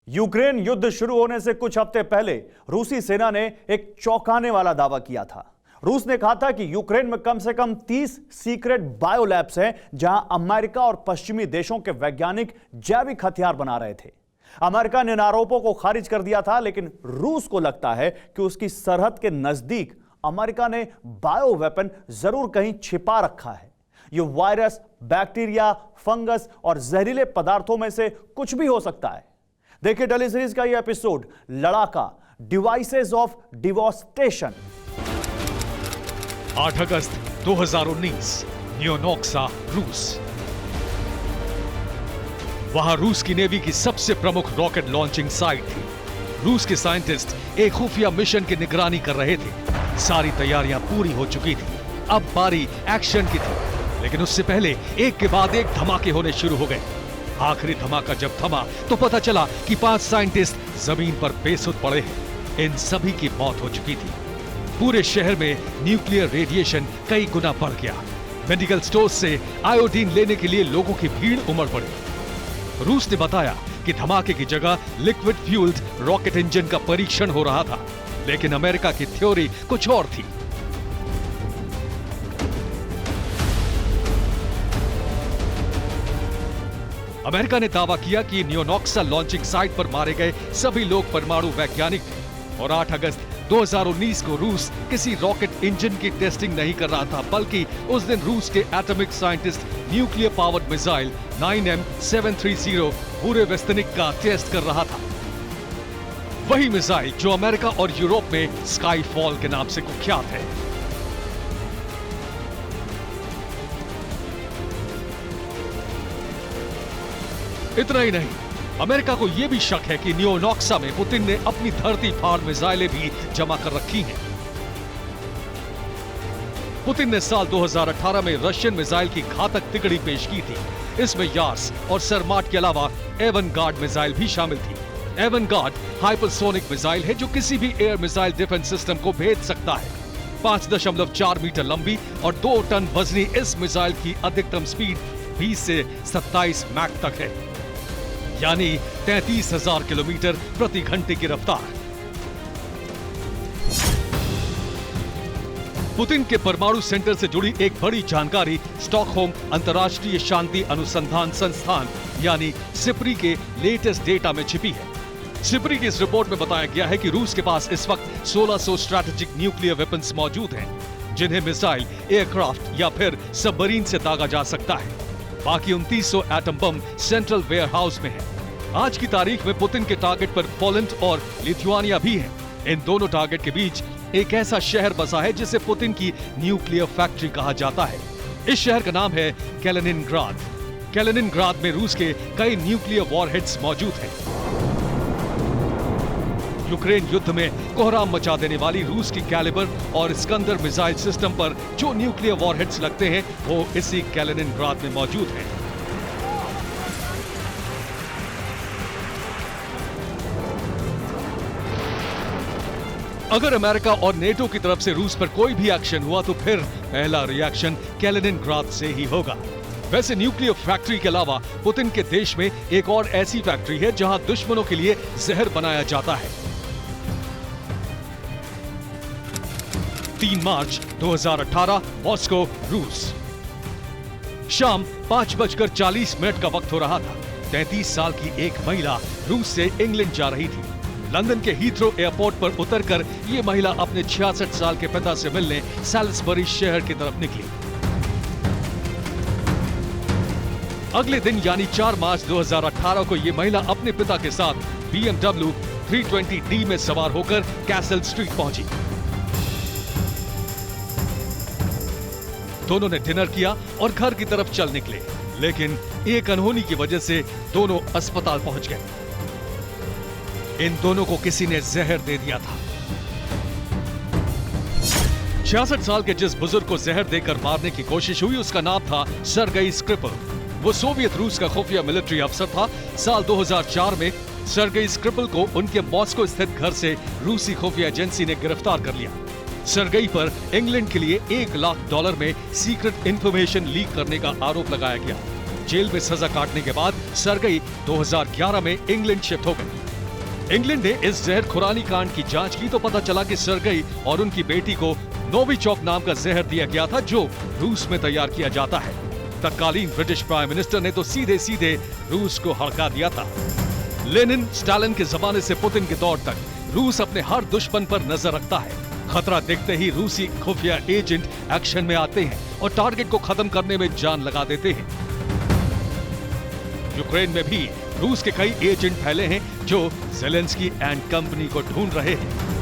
Ukraine युद्ध शुरू होने से कुछ हफ्ते पहले रूसी सेना ने एक चौंकाने वाला दावा किया था। रूस ने कहा था कि यूक्रेन में कम से कम 30 सीक्रेट बायोलैब्स हैं जहां अमेरिका और पश्चिमी देशों के वैज्ञानिक जैविक हथियार बना रहे थे। अमेरिका ने इन आरोपों को खारिज कर दिया था, लेकिन रूस को लगता है कि उसकी सरहद के नजदीक अमेरिका ने बायो वेपन जरूर कहीं छिपा रखा है। यह वायरस, बैक्टीरिया, फंगस और जहरीले पदार्थों में से कुछ भी हो सकता है। देखिए डेली सीरीज का यह एपिसोड, लड़ाका, डिवाइसेस ऑफ डिवोस्टेशन। 8 अगस्त 2019, न्यूनोक्सा, रूस। वहां रूस की नेवी की सबसे प्रमुख रॉकेट लॉन्चिंग साइट थी। रूस के साइंटिस्ट एक खुफिया मिशन की निगरानी कर रहे थे। सारी तैयारियां पूरी हो चुकी थी। अब बारी एक्शन की थी, लेकिन उससे पहले एक के बाद एक धमाके होने शुरू हो गए। आखिरी धमाका जब थमा तो पता चला कि 5 साइंटिस्ट जमीन पर बेसुध पड़े हैं। इन सभी की मौत हो चुकी थी। पूरे शहर में न्यूक्लियर रेडिएशन कई गुना बढ़ गया। मेडिकल स्टोर से आयोडीन लेने के लिए लोगों की भीड़ उमड़ पड़ी। रूस ने बताया कि धमाके की जगह लिक्विड फ्यूल्ड रॉकेट इंजन का परीक्षण हो रहा था, लेकिन अमेरिका की थ्योरी कुछ और थी। अमेरिका ने दावा किया कि न्यूनोक्सा लॉन्चिंग साइट पर मारे गए सभी लोग परमाणु वैज्ञानिक थे और 8 अगस्त 2019 को रूस किसी रॉकेट इंजन की टेस्टिंग नहीं कर रहा था, बल्कि उस दिन रूस के atomic scientist nuclear powered missile 9M730 Burevestnik का टेस्ट कर रहा था। वही मिसाइल जो अमेरिका और यूरोप में स्काईफॉल के नाम से कुख्यात है। इतना ही नहीं, अमेरिका को यह भी शक है कि न्यूनोक्सा में पुतिन ने अपनी धरती फाड़ मिसाइलें भी जमा कर रखी हैं। पुतिन ने साल 2018 में रशियन मिसाइल की घातक तिकड़ी पेश की थी। इसमें यार्स और सरमाट के अलावा एवनगार्ड मिसाइल भी शामिल थी। एवनगार्ड हाइपरसोनिक मिसाइल है जो किसी भी एयर मिसाइल डिफेंस सिस्टम को भेद सकता है। 5.4 मीटर लंबी और 2 टन वजनी इस मिसाइल की अधिकतम स्पीड 20 से 27 मैक तक है, यानी 33,000 किलोमीटर प्रति घंटे की रफ्तार। पुतिन के परमाणु सेंटर से जुड़ी एक बड़ी जानकारी स्टॉकहोम अंतर्राष्ट्रीय शांति अनुसंधान संस्थान यानी सिप्री के लेटेस्ट डेटा में छिपी है। सिप्री की इस रिपोर्ट में बताया गया है कि रूस के पास इस वक्त 1600 स्ट्रैटेजिक न्यूक्लियर वेपन्स मौजूद हैं, जिन्हें मिसाइल, एयरक्राफ्ट या फिर सबमरीन से दागा जा सकता है। बाकी 2900 atom bomb central warehouse में है। आज की तारीख में पुतिन के टारगेट पर पोलैंड और लिथुआनिया भी है। इन दोनों टारगेट के बीच एक ऐसा शहर बसा है जिसे पुतिन की न्यूक्लियर फैक्ट्री कहा जाता है। इस शहर का नाम है कैलिनिनग्राद। कैलिनिनग्राद में रूस के कई न्यूक्लियर वॉरहेड्स मौजूद हैं। यूक्रेन युद्ध में कोहराम मचा देने वाली रूस की कैलिबर और इस्कंदर मिसाइल सिस्टम पर जो न्यूक्लियर वॉरहेड्स लगते हैं वो इसी कैलिनिनग्राद में मौजूद हैं। अगर अमेरिका और नेटो की तरफ से रूस पर कोई भी एक्शन हुआ तो फिर पहला रिएक्शन कैलिनिनग्राद से ही होगा। वैसे न्यूक्लियर फैक्ट्री के अलावा पुतिन के देश में एक और ऐसी फैक्ट्री है जहां दुश्मनों के लिए जहर बनाया जाता है। 3 मार्च 2018, मॉस्को, रूस। शाम 5:40 का वक्त हो रहा था। 33 साल की एक महिला रूस से इंग्लैंड जा रही थी। लंदन के हीथ्रो एयरपोर्ट पर उतरकर ये महिला अपने 66 साल के पिता से मिलने सैलिसबरी शहर की तरफ निकली। अगले दिन यानी 4 मार्च 2018 को ये महिला अपने पिता के साथ BMW 320D में सवार होकर कैसल स्ट्रीट पहुंची। दोनों ने डिनर किया और घर की तरफ चल निकले, लेकिन एक अनहोनी की वजह से दोनों अस्पताल पहुंच गए। इन दोनों को किसी ने जहर दे दिया था। 66 साल के जिस बुजुर्ग को जहर देकर मारने की कोशिश हुई उसका नाम था सर्गेई स्क्रिपल। वो सोवियत रूस का खुफिया मिलिट्री अफसर था। साल 2004 में सर्गेई स्क्रिपल को उनके मॉस्को स्थित घर से रूसी खुफिया एजेंसी ने गिरफ्तार कर लिया। सर्गेई पर इंग्लैंड के लिए $1 लाख में सीक्रेट इंफॉर्मेशन लीक करने का आरोप लगाया गया। जेल में सजा काटने के बाद सर्गेई 2011 में इंग्लैंड शिफ्ट हो गए। इंग्लैंड ने इस जहर खुरानी कांड की जांच की तो पता चला कि सर्गेई और उनकी बेटी को नोविचॉक नाम का जहर दिया गया था, जो रूस में तैयार किया जाता है। तत्कालीन ब्रिटिश प्राइम मिनिस्टर ने तो सीधे सीधे रूस को हड़का दिया था। लेनिन, स्टालिन के जमाने से पुतिन के दौर तक रूस अपने हर दुश्मन पर नजर रखता है। खतरा दिखते ही रूसी खुफिया एजेंट एक्शन में आते हैं और टारगेट को खत्म करने में जान लगा देते हैं। यूक्रेन में भी रूस के कई एजेंट फैले हैं जो ज़ेलेंस्की एंड कंपनी को ढूंढ रहे हैं।